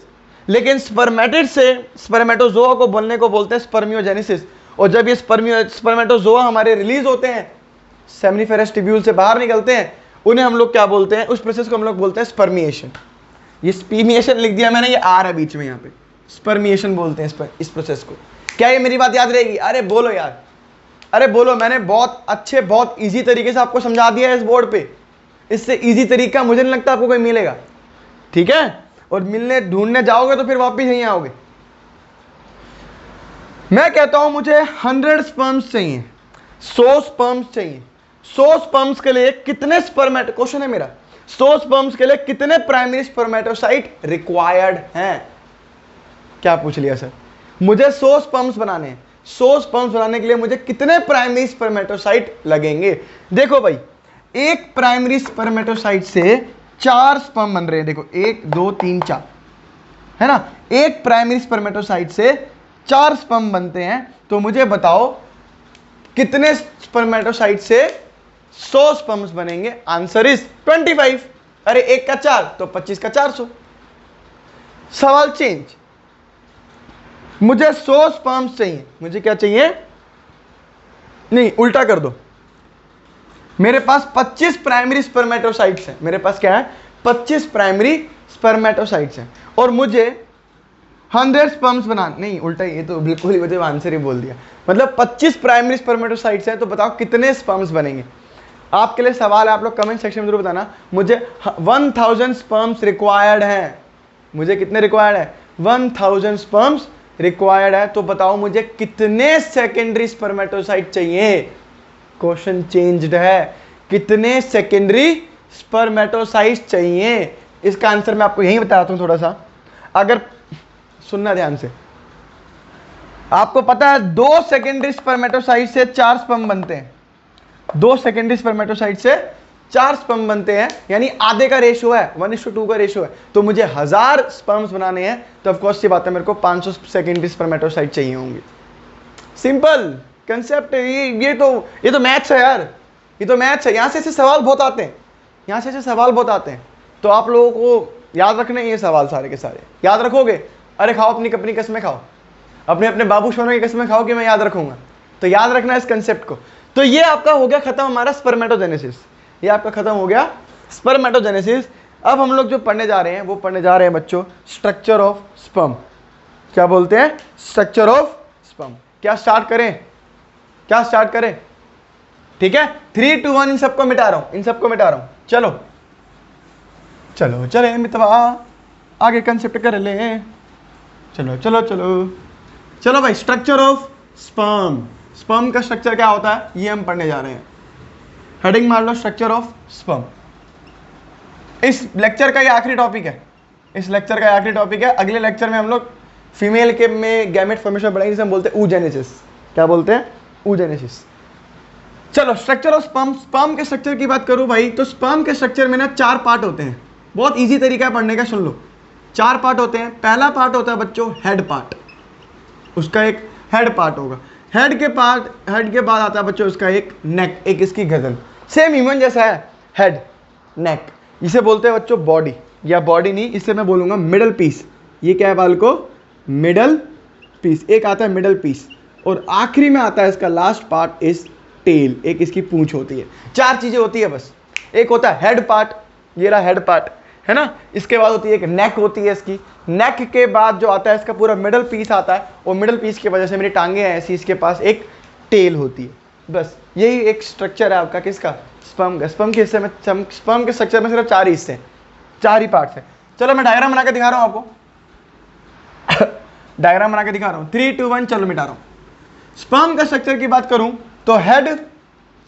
लेकिन स्पर्मेटिड से स्पर्मेटोजोआ को बनने को बोलते हैं स्पर्मियोजेनेसिस। और जब ये स्पर्मेटोजोआ हमारे रिलीज होते हैं, सेमनीफेरस ट्यूब्यूल से बाहर निकलते हैं, उन्हें हम लोग क्या बोलते हैं, उस प्रोसेस को हम लोग बोलते हैं स्पर्मिएशन। ये स्पर्मिएशन लिख दिया मैंने, ये आ रहा है बीच में यहाँ पे, स्पर्मिएशन बोलते हैं इस प्रोसेस को। क्या ये मेरी बात याद रहेगी, अरे बोलो यार, अरे बोलो। मैंने बहुत अच्छे, बहुत इजी तरीके से आपको समझा दिया है इस बोर्ड पे, इससे इजी तरीका मुझे नहीं लगता आपको कोई मिलेगा। ठीक है, और मिलने ढूंढने जाओगे तो फिर वापस यहीं आओगे। मैं कहता हूं मुझे 100 स्पर्म्स चाहिए, 100 स्पर्म्स चाहिए। 100 स्पर्म्स के लिए कितने क्वेश्चन है मेरा, 100 स्पर्म्स के लिए कितने प्राइमरी स्पर्मेटोसाइट रिक्वायर्ड हैं? क्या पूछ लिया सर? मुझे 100 स्पर्म्स बनाने हैं, 100 स्पर्म्स बनाने के लिए मुझे कितने प्राइमरी स्पर्मेटोसाइट लगेंगे? देखो भाई, एक प्राइमरी स्पर्मेटोसाइट से 4 स्पर्म बन रहे हैं। देखो 1 2 3 4, है ना। एक प्राइमरी स्पर्मेटोसाइट से 4 स्पर्म बनते हैं। तो मुझे बताओ कितने स्पर्मेटोसाइट से 100 स्पर्म्स बनेंगे? Answer is 25। अरे 1 का 4 तो 25 का 400। सवाल चेंज, मुझे 100 स्पर्म्स चाहिए। मुझे क्या चाहिए? नहीं, उल्टा कर दो। मेरे पास 25 प्राइमरी स्पर्मेटोसाइट्स हैं। मेरे पास क्या है? 25 प्राइमरी स्पर्मेटोसाइट्स हैं और मुझे 100 स्पर्म्स बना, नहीं उल्टा, ये तो बिल्कुल ही मुझे आंसर ही बोल दिया। मतलब 25 प्राइमरी स्पर्मेटोसाइट्स हैं, तो बताओ कितने स्पर्म्स बनेंगे? आपके लिए सवाल है, आप लोग कमेंट सेक्शन में जरूर बताना। मुझे 1000 स्पर्म्स रिक्वायर्ड हैं। मुझे कितने रिक्वायर्ड है? 1000 स्पर्म्स रिक्वायर्ड है। तो बताओ मुझे कितने सेकेंडरी स्पर्मेटोसाइट चाहिए? क्वेश्चन चेंज्ड है, कितने सेकेंडरी स्पर्मेटोसाइट चाहिए? इसका आंसर मैं आपको यहीं बताता हूं थोड़ा सा, अगर सुनना ध्यान से। आपको पता है 2 सेकेंडरी स्पर्मेटोसाइट से 4 स्पर्म बनते हैं। 2 सेकेंडरी स्पर्मेटोसाइट से 4 स्पर्म बनते हैं, यानी आधे का रेशियो है, 1:2 का रेशियो है। तो मुझे 1000 स्पर्म्स बनाने हैं, तो ऑफ कोर्स सी बात है मेरे को 500 सेकेंडरी स्पर्मेटोसाइट चाहिए होंगे। सिंपल कंसेप्ट है ये तो मैथ्स है यार, ये तो मैथ्स है। यहां से ऐसे सवाल बहुत आते हैं, यहां से ऐसे सवाल बहुत आते हैं। तो आप लोगों को याद रखने ये सवाल सारे के सारे याद रखोगे। अरे खाओ, अपनी कसमें खाओ, अपने अपने बाबू सोनों की कसमें खाओ कि मैं याद रखूंगा। तो याद रखना इस कंसेप्ट को। तो ये आपका हो गया खत्म हमारा स्पर्मेटोजेनेसिस, ये आपका खत्म हो गया स्पर्मेटोजेनेसिस। अब हम लोग जो पढ़ने जा रहे हैं वो पढ़ने जा रहे हैं बच्चों स्ट्रक्चर ऑफ स्पर्म। क्या बोलते हैं? Structure of sperm. क्या स्टार्ट करें? क्या स्टार्ट करें? ठीक है, 3 2 1 इन सबको मिटा रहा हूं, इन सबको मिटा रहा हूं। चलो चलो चले मितवा, आगे कंसेप्ट कर ले। चलो चलो चलो चलो भाई, स्ट्रक्चर ऑफ स्पर्म। स्पर्म का स्ट्रक्चर क्या होता है ये हम पढ़ने जा रहे हैं। हेडिंग मार लो, स्ट्रक्चर ऑफ स्पर्म। इस लेक्चर का ये आखिरी टॉपिक है, इस लेक्चर का आखिरी टॉपिक है। अगले लेक्चर में हम लोग फीमेल के में गैमेट फॉर्मेशन पढ़ेंगे, जिसे हम बोलते हैं oogenesis। क्या बोलते हैं? oogenesis। चलो स्ट्रक्चर ऑफ स्पर्म। स्पर्म के स्ट्रक्चर की बात करूं भाई, तो स्पर्म के स्ट्रक्चर में ना 4 पार्ट होते हैं। बहुत इजी तरीका है पढ़ने का, सुन लो। 4 पार्ट होते हैं। पहला पार्ट होता है बच्चों हेड पार्ट, उसका एक हेड पार्ट होगा। हेड के बाद आता है बच्चों उसका एक नेक, एक इसकी गर्दन। सेम ह्यूमन जैसा है, हेड नेक। इसे बोलते हैं बच्चों बॉडी, या बॉडी नहीं, इसे मैं बोलूंगा मिडल पीस। ये क्या है बाल को? Middle piece. एक आता है मिडल पीस, और आखिरी में आता है इसका लास्ट पार्ट इज टेल, एक इसकी पूंछ होती है। 4 चीजें होती है बस। एक होता है हेड पार्ट, ये रहा हेड पार्ट, है ना। इसके बाद होती है एक नेक होती है इसकी। नेक के बाद जो आता है इसका पूरा मिडल पीस आता है, और मिडल पीस की वजह से मेरी टांगे हैं ऐसी, इसके पास एक टेल होती है। बस यही एक स्ट्रक्चर है आपका किसका? स्पर्म का। स्पर्म के हिस्से में, स्पर्म के स्ट्रक्चर में सिर्फ 4 ही हिस्से हैं, 4 ही पार्ट्स हैं। चलो मैं डायग्राम बना के दिखा रहा हूं आपको डायग्राम बना के दिखा रहा हूं। 3 2 1 चलो मिटा रहा हूं। स्पर्म का स्ट्रक्चर की बात करूं तो हेड,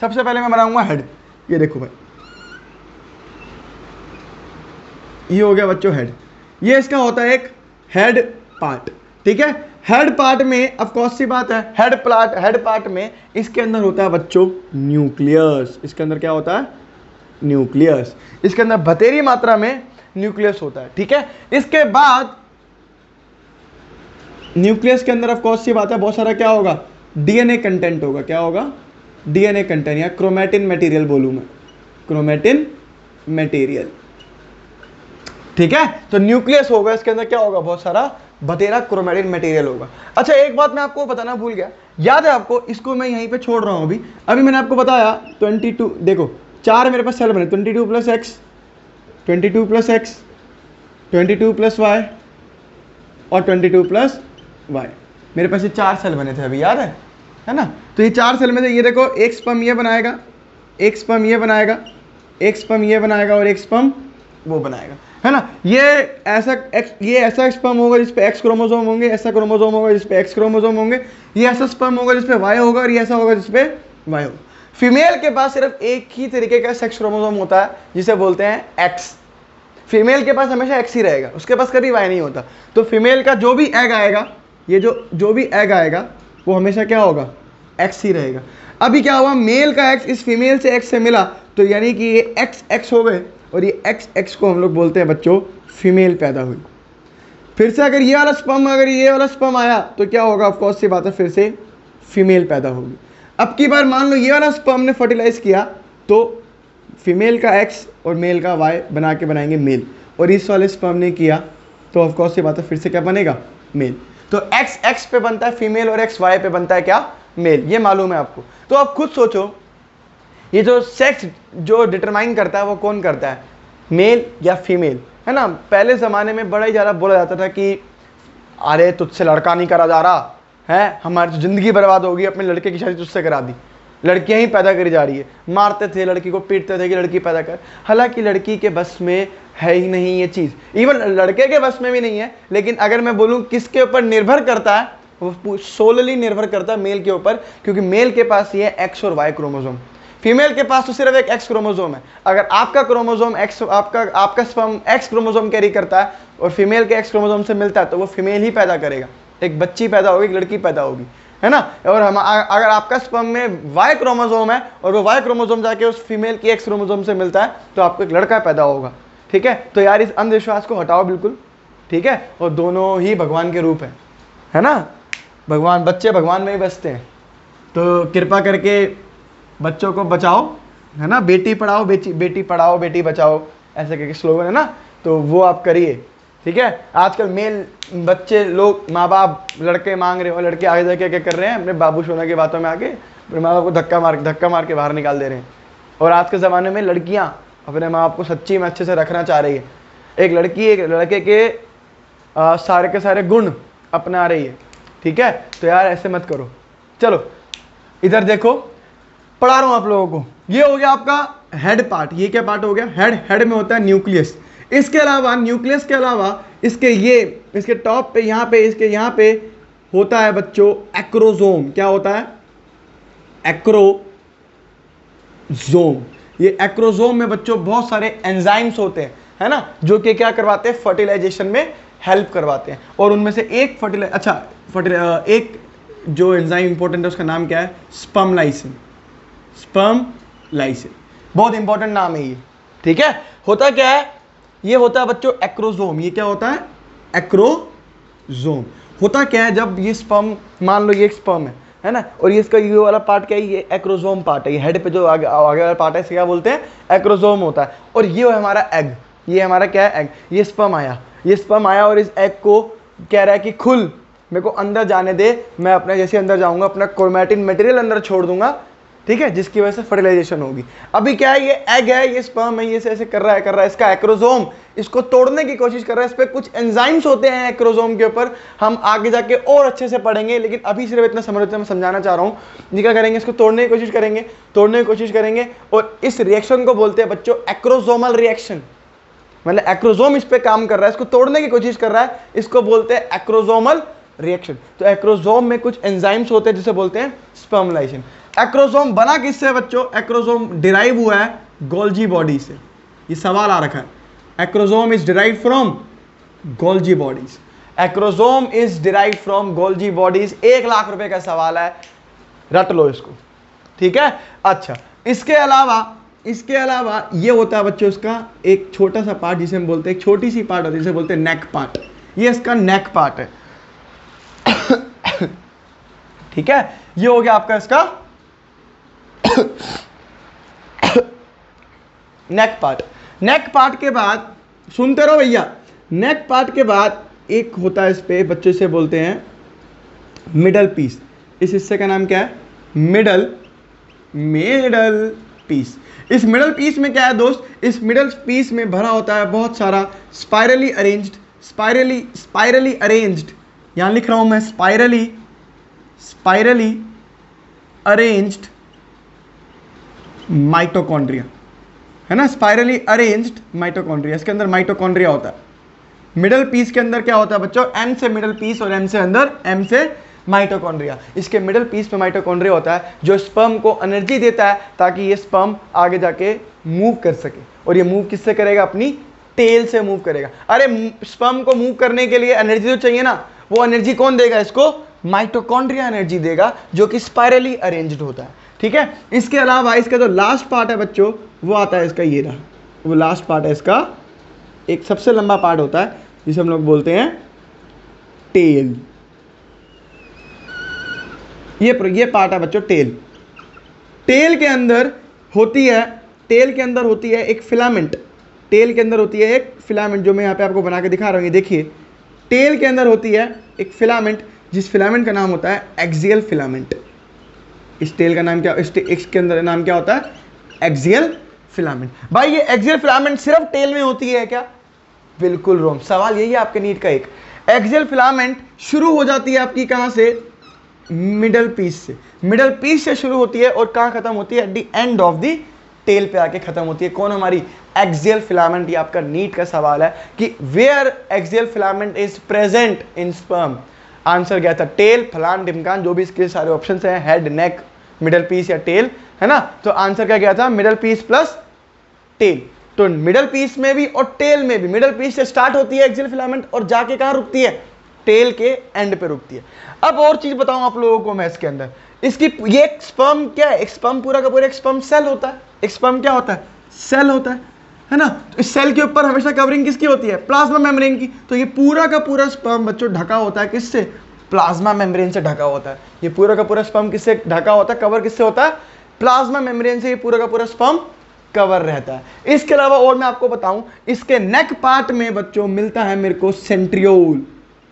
सबसे पहले मैं बनाऊंगा हेड। ये देखो भाई, ये हो गया बच्चों हेड। ये इसका होता है एक हेड पार्ट, ठीक है। हेड पार्ट में ऑफ कोर्स सी बात है, हेड पार्ट में इसके अंदर होता है बच्चों न्यूक्लियस। इसके अंदर क्या होता है? न्यूक्लियस। इसके अंदर बतेरी मात्रा में न्यूक्लियस होता है, ठीक है। इसके बाद न्यूक्लियस के अंदर ऑफ कोर्स सी बात है बहुत सारा क्या होगा? डीएनए कंटेंट होगा। क्या होगा? डीएनए कंटेंट, या क्रोमैटिन मटेरियल बोलूं मैं, क्रोमैटिन मटेरियल, ठीक है। तो न्यूक्लियस होगा, इसके अंदर क्या होगा? बहुत सारा बतेरा क्रोमैटिन मटेरियल होगा। अच्छा एक बात मैं आपको बताना भूल गया, याद है आपको? इसको मैं यहीं पे छोड़ रहा हूं अभी मैंने आपको बताया 22, देखो 4 मेरे पास सेल बने, 22 + x, 22 + x, 22 + y और 22 + y। मेरे पास ये 4 सेल बने थे अभी, याद है ना। तो ये 4 सेल में से ये देखो, एक स्पर्म ये बनाएगा, एक स्पर्म ये बनाएगा, एक स्पर्म ये बनाएगा, और एक स्पर्म वो बनाएगा। है ना। ये ऐसा स्पर्म होगा जिसपे एक्स क्रोमोसोम होंगे, ऐसा क्रोमोसोम होगा जिसपे एक्स क्रोमोसोम होंगे, ये ऐसा स्पर्म होगा जिसपे वाई होगा, और ये ऐसा होगा जिसपे वाई होगा। फीमेल के पास सिर्फ एक ही तरीके का सेक्स क्रोमोसोम होता है जिसे बोलते हैं एक्स। फीमेल के पास हमेशा एक्स ही रहेगा, उसके पास कभी वाई नहीं होता। तो फीमेल का जो भी एग आएगा, ये जो भी एग आएगा वो हमेशा क्या होगा, एक्स ही रहेगा। अभी क्या हुआ, मेल का एक्स इस फीमेल से एक्स से मिला, तो यानी कि ये एक्स एक्स हो गए, और ये एक्स एक्स को हम लोग बोलते हैं बच्चों फीमेल पैदा हुई। फिर से अगर ये वाला स्पर्म आया तो क्या होगा, ऑफ कोर्स सी बात है, फिर से फीमेल पैदा होगी। अब की बार मान लो ये वाला स्पर्म ने फर्टिलाइज किया, तो फीमेल का एक्स और मेल का वाई बना के बनाएंगे मेल, और इस वाले स्पर्म ने किया तो ऑफ कोर्स सी बात है, फिर से क्या बनेगा, मेल। तो एक्स एक्स पे बनता है फीमेल और एक्स वाई पे बनता है क्या, मेल। ये मालूम है आपको। तो आप खुद सोचो, ये जो सेक्स जो डिटरमाइन करता है वो कौन करता है, मेल या फीमेल, है ना। पहले ज़माने में बड़ा ही ज़्यादा बोला जाता था कि अरे तुझसे लड़का नहीं करा जा रहा है, हमारी तो ज़िंदगी बर्बाद होगी, अपने लड़के की शादी तुझसे करा दी, लड़कियां ही पैदा करी जा रही है। मारते थे लड़की को, पीटते थे कि लड़की पैदा कर। हालांकि लड़की के बस में है ही नहीं ये चीज़, इवन लड़के के बस में भी नहीं है। लेकिन अगर मैं बोलूँ किसके ऊपर निर्भर करता है, वो सोलली निर्भर करता है मेल के ऊपर, क्योंकि मेल के पास ये एक्स और वाई क्रोमोसोम, फीमेल के पास तो सिर्फ एक एक्स क्रोमोसोम है। अगर आपका क्रोमोसोम एक्स, आपका स्पर्म एक्स क्रोमोसोम कैरी करता है और फीमेल के एक्स क्रोमोसोम से मिलता है, तो वो फीमेल ही पैदा करेगा, एक बच्ची पैदा होगी, एक लड़की पैदा होगी, है ना। और हम अगर आपका स्पर्म में वाई क्रोमोसोम है और वो वाई क्रोमोसोम जाके उस फीमेल की एक्स क्रोमोसोम से मिलता है, तो आपको एक लड़का पैदा होगा, ठीक है। तो यार इस अंधविश्वास को हटाओ बिल्कुल, ठीक है। और दोनों ही भगवान के रूप है ना। भगवान, बच्चे भगवान में ही बसते हैं, तो कृपा करके बच्चों को बचाओ, है ना। बेटी पढ़ाओ, बेटी पढ़ाओ, बेटी बचाओ, ऐसे करके स्लोगन है ना, तो वो आप करिए, ठीक है। आजकल मेल बच्चे लोग, माँ बाप लड़के मांग रहे हो, लड़के आगे जाके क्या कर रहे हैं, अपने बाबू सोना की बातों में आके अपने माँ बाप को धक्का मार के बाहर निकाल दे रहे हैं। और आज के ज़माने में लड़कियाँ अपने माँ बाप को सच्ची में अच्छे से रखना चाह रही है। एक लड़की एक लड़के के सारे के सारे गुण अपना रही है, ठीक है। तो यार ऐसे मत करो। चलो इधर देखो, पढ़ा रहा हूं आप लोगों को। ये हो गया आपका हेड पार्ट। ये क्या पार्ट हो गया, हेड में होता है न्यूक्लियस। इसके अलावा न्यूक्लियस के अलावा इसके टॉप पे इसके यहाँ पे होता है बच्चों एक्रोसोम। क्या होता है, एक्रोसोम। ये एक्रोसोम में बच्चों बहुत सारे एंजाइम्स होते हैं, है ना, जो कि क्या करवाते हैं, फर्टिलाइजेशन में हेल्प करवाते हैं। और उनमें से एक एक जो एंजाइम इंपॉर्टेंट है उसका नाम क्या है, स्पर्म लाइसिन। बहुत इंपॉर्टेंट नाम है ये, ठीक है। होता क्या है, ये होता है बच्चों एक्रोसोम। ये क्या होता है, एक्रोसोम। होता क्या है, जब ये स्पर्म, मान लो ये एक स्पर्म है ना, और ये इसका ये वाला पार्ट क्या है, ये एक्रोसोम पार्ट है। ये हेड पे जो आगे वाला पार्ट है इसे क्या बोलते हैं, एक्रोसोम होता है। और ये हमारा एग, ये हमारा क्या है, एग। ये स्पर्म आया और इस एग को कह रहा है कि खुल, मेरे को अंदर जाने दे, मैं अपने जैसे अंदर जाऊंगा, अपना क्रोमैटिन मटेरियल अंदर छोड़ दूंगा, ठीक है, जिसकी वजह से फर्टिलाइजेशन होगी। अभी क्या है, ये एग है, ये स्पर्म है, ये ऐसे कर रहा है, इसका एक्रोसोम इसको तोड़ने की कोशिश कर रहा है। इस पर कुछ एंजाइम्स होते हैं एक्रोसोम के ऊपर, हम आगे जाके और अच्छे से पढ़ेंगे, लेकिन अभी सिर्फ इतना समझते मैं समझाना चाह रहा हूँ। ये क्या करेंगे, इसको तोड़ने की कोशिश करेंगे, और इस रिएक्शन को बोलते हैं बच्चों एक्रोसोमल रिएक्शन। मतलब एक्रोसोम इस पे काम कर रहा है, इसको तोड़ने की कोशिश कर रहा है, इसको बोलते हैं एक्रोसोमल रिएक्शन। तो एक्रोसोम में कुछ एंजाइम्स होते हैं जिसे बोलते हैं स्पर्म लाइसिन। एक्रोसोम बना किससे बच्चों, एक्रोसोम डिराइव हुआ है गोल्जी बॉडी से। ये सवाल आ रखा है, acrosome is derive from Golgi bodies. Acrosome is derive from Golgi bodies. 1 lakh रुपए का सवाल है, रट लो इसको, ठीक है। अच्छा, इसके अलावा ये होता है बच्चों इसका एक छोटा सा पार्ट जिसे हम बोलते हैं, एक छोटी सी पार्ट होती है जिसे बोलते हैं नेक पार्ट। ये इसका नेक पार्ट है, ठीक है। ये हो गया आपका इसका नेक पार्ट के बाद सुनते रहो भैया, नेक पार्ट के बाद एक होता है इस पे बच्चे से बोलते हैं मिडल पीस। इस हिस्से का नाम क्या है, मिडल पीस। इस मिडल पीस में क्या है दोस्त, इस मिडल पीस में भरा होता है बहुत सारा स्पाइरली अरेंज्ड, यहां लिख रहा हूं मैं स्पाइरली अरेंज्ड माइटोकॉन्ड्रिया, है ना, स्पाइरली अरेंज्ड माइटोकॉन्ड्रिया, इसके अंदर माइटोकॉन्ड्रिया होता है। मिडल पीस के अंदर क्या होता है बच्चों, एम से मिडल पीस और एम से अंदर, एम से माइटोकॉन्ड्रिया। इसके मिडल पीस पे माइटोकॉन्ड्रिया होता है जो स्पर्म को एनर्जी देता है ताकि ये स्पर्म आगे जाके मूव कर सके। और ये मूव किससे करेगा, अपनी टेल से मूव करेगा। अरे स्पर्म को मूव करने के लिए एनर्जी तो चाहिए ना, वो एनर्जी कौन देगा इसको, माइटोकॉन्ड्रिया एनर्जी देगा, जो कि स्पाइरली अरेंज्ड होता है। ठीक है, इसके अलावा इसका जो लास्ट पार्ट है बच्चों वो आता है इसका, ये रहा वो लास्ट पार्ट है इसका, एक सबसे लंबा पार्ट होता है जिसे हम लोग बोलते हैं टेल। ये पार्ट है बच्चों टेल। टेल के अंदर होती है एक फिलामेंट। टेल के अंदर होती है एक फिलामेंट, जो मैं यहाँ पे आपको बना के दिखा रहा हूँ। ये देखिए, टेल के अंदर होती है एक फिलामेंट, जिस फिलामेंट का नाम होता है एक्सियल फिलामेंट। इस टेल का नाम क्या, इसके अंदर नाम क्या होता है, एक्सियल फिलामेंट। भाई ये एक्सियल फिलामेंट सिर्फ टेल में होती है क्या, बिल्कुल रॉन्ग। सवाल यही है आपके नीट का एक। एक्सियल फिलामेंट शुरू हो जाती है आपकी कहां से, मिडल पीस से। मिडल पीस से शुरू होती है और कहां खत्म होती है, at the end of the tail पे आके खत्म होती है। कौन हमारी, एक्सियल फिलामेंट। ये आपका नीट का सवाल है कि where axial filament is present in sperm. Answer क्या था, टेल, फलान ढिमकान, जो भी इसके सारे ऑप्शन हैं, हेड, नेक, मिडल पीस या टेल, है ना। तो आंसर क्या गया था, मिडल पीस प्लस टेल। तो मिडल पीस में भी और टेल में भी, मिडल पीस से स्टार्ट होती है एक्सियल फिलामेंट और जाके कहां रुकती है, टेल के एंड पे रुकती है। अब और चीज बताऊं आप लोगों को मैं इसके अंदर, इसकी ये स्पर्म क्या है, एक स्पर्म पूरा का पूरा एक स्पर्म सेल होता है। एक स्पर्म क्या होता है, सेल होता है ना। तो इस सेल के ऊपर हमेशा कवरिंग किसकी होती है, प्लाज्मा मेम्ब्रेन की। तो ये पूरा का पूरा स्पर्म बच्चों ढका होता है किससे, प्लाज्मा मेम्ब्रेन से ढका होता है। ये पूरा का पूरा स्पर्म किससे ढका होता है, कवर किससे होता है, प्लाज्मा मेम्ब्रेन से। ये पूरा का पूरा स्पर्म कवर रहता है। इसके अलावा और मैं आपको बताऊं, इसके नेक पार्ट में बच्चों मिलता है मेरे को सेंट्रियोल।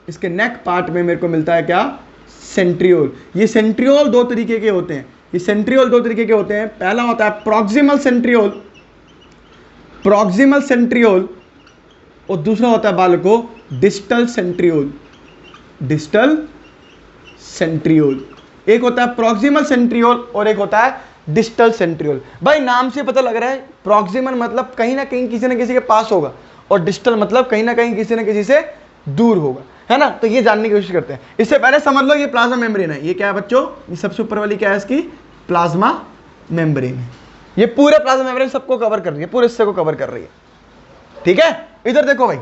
इसके नेक पार्ट में मेरे को मिलता है क्या, सेंट्रियोल। ये सेंट्रियोल दो तरीके के होते हैं। ये सेंट्रियोल दो तरीके के होते हैं। पहला होता है प्रॉक्सिमल सेंट्रियोल, प्रॉक्सिमल सेंट्रियोल, और दूसरा होता है बालकों डिस्टल सेंट्रियोल, डिस्टल सेंट्रियोल। एक होता है प्रॉक्सिमल सेंट्रियोल और एक होता है डिस्टल सेंट्रियोल। भाई नाम से पता लग रहा है, प्रॉक्सिमल मतलब कहीं ना कहीं किसी न किसी के पास होगा, और डिस्टल मतलब कहीं ना कहीं किसी न किसी से दूर होगा, है ना। तो ये जानने की कोशिश करते हैं। इससे पहले समझ लो ये प्लाज्मा मेम्ब्रेन है। ये क्या है बच्चों, ये सबसे ऊपर वाली क्या है इसकी, प्लाज्मा मेम्ब्रेन है। ये पूरे प्लाज्मा मेम्ब्रेन सबको कवर कर रही है, पूरे हिस्से को कवर कर रही है। ठीक है, इधर देखो भाई,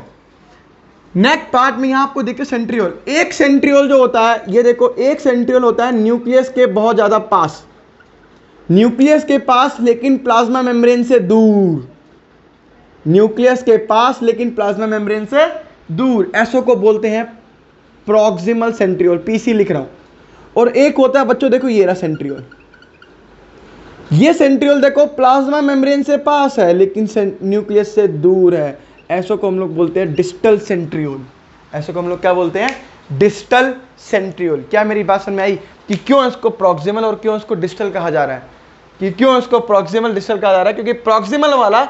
नेक पार्ट में यहां आपको देखिए सेंट्रियोल। एक सेंट्रियोल जो होता है, ये देखो एक सेंट्रियोल होता है न्यूक्लियस के बहुत ज्यादा पास, न्यूक्लियस के पास लेकिन प्लाज्मा मेम्ब्रेन से दूर, न्यूक्लियस के पास लेकिन प्लाज्मा मेम्ब्रेन से दूर, ऐसो को बोलते हैं प्रॉक्सिमल सेंट्रियोल। पीसी लिख रहा हूं। और एक होता है बच्चों, देखो ये रहा सेंट्रियोल। ये सेंट्रियोल देखो प्लाज्मा मेम्ब्रेन से पास है लेकिन न्यूक्लियस से दूर है, ऐसो को हम लोग बोलते हैं डिस्टल सेंट्रियोल। ऐसो को हम लोग क्या बोलते हैं, डिस्टल सेंट्रियोल। क्या मेरी बात समझ में आई कि क्यों इसको प्रॉक्सिमल और क्यों इसको डिस्टल कहा जा रहा है, कि क्यों इसको प्रॉक्सिमल डिस्टल कहा जा रहा है, क्योंकि प्रॉक्सिमल वाला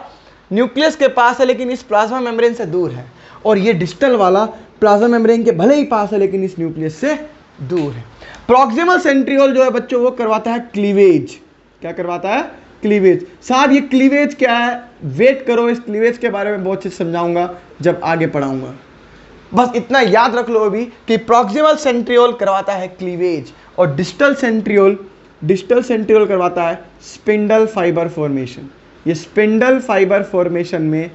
न्यूक्लियस के पास है लेकिन इस प्लाज्मा मेम्ब्रेन से दूर है, और ये डिस्टल वाला प्लाज्मा मेम्ब्रेन के भले ही पास है लेकिन इस न्यूक्लियस से दूर है। प्रॉक्सिमल सेंट्रियोल जो है बच्चों वो करवाता है क्लीवेज। क्या करवाता है, क्लीवेज। साहब ये क्लीवेज क्या है, वेट करो, इस क्लीवेज के बारे में बहुत चीज समझाऊंगा जब आगे पढ़ाऊंगा। बस इतना याद रख लो अभी कि प्रॉक्सिमल सेंट्रियोल करवाता है क्लीवेज, और डिस्टल सेंट्रियोल करवाता है स्पिंडल फाइबर फॉर्मेशन। ये स्पिंडल फाइबर फॉर्मेशन में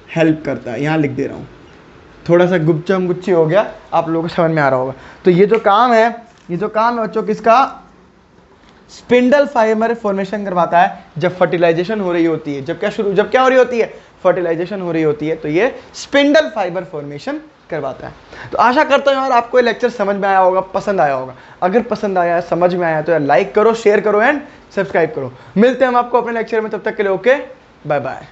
हेल्प करता है। यहां लिख दे रहा हूं, थोड़ा सा गुच्चम गुच्ची हो गया, आप लोगों को समझ में आ रहा होगा। तो ये जो काम है बच्चों किसका, स्पिंडल फाइबर फॉर्मेशन करवाता है जब फर्टिलाइजेशन हो रही होती है। जब क्या हो रही होती है, फर्टिलाइजेशन हो रही होती है, तो ये स्पिंडल फाइबर फॉर्मेशन करवाता है। तो आशा करता हूँ यार आपको ये लेक्चर समझ में आया होगा, पसंद आया होगा। अगर पसंद आया, समझ में आया तो यार लाइक करो, शेयर करो एंड सब्सक्राइब करो। मिलते हैं हम आपको अपने लेक्चर में, तब तक के लिए ओके, बाय बाय।